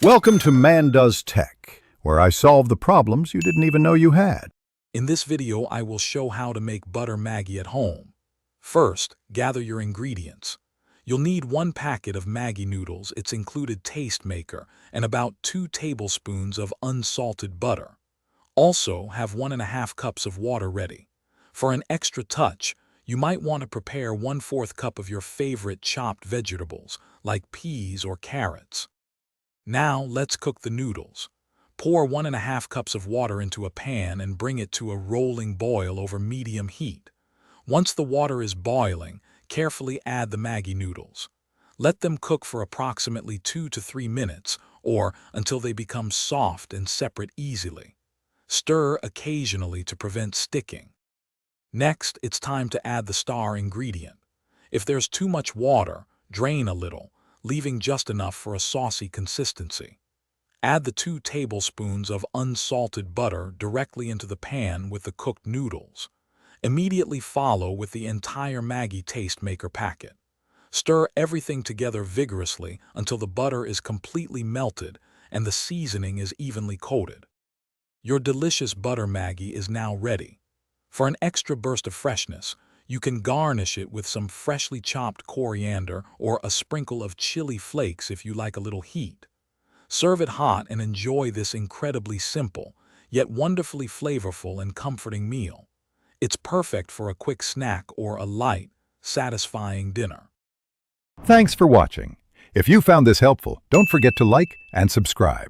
Welcome to Man Does Tech, where I solve the problems you didn't even know you had. In this video, I will show how to make butter Maggi at home. First, gather your ingredients. You'll need 1 packet of Maggi noodles, its included taste maker, and about 2 tablespoons of unsalted butter. Also, have 1½ cups of water ready. For an extra touch, you might want to prepare 1/4 cup of your favorite chopped vegetables, like peas or carrots. Now, let's cook the noodles. Pour 1½ cups of water into a pan and bring it to a rolling boil over medium heat. Once the water is boiling, carefully add the Maggi noodles. Let them cook for approximately 2 to 3 minutes, or until they become soft and separate easily. Stir occasionally to prevent sticking. Next, it's time to add the star ingredient. If there's too much water, drain a little, leaving just enough for a saucy consistency. Add the 2 tablespoons of unsalted butter directly into the pan with the cooked noodles. Immediately follow with the entire Maggi taste maker packet. Stir everything together vigorously until the butter is completely melted and the seasoning is evenly coated. Your delicious butter Maggi is now ready. For an extra burst of freshness, you can garnish it with some freshly chopped coriander or a sprinkle of chili flakes if you like a little heat. Serve it hot and enjoy this incredibly simple, yet wonderfully flavorful and comforting meal. It's perfect for a quick snack or a light, satisfying dinner. Thanks for watching. If you found this helpful, don't forget to like and subscribe.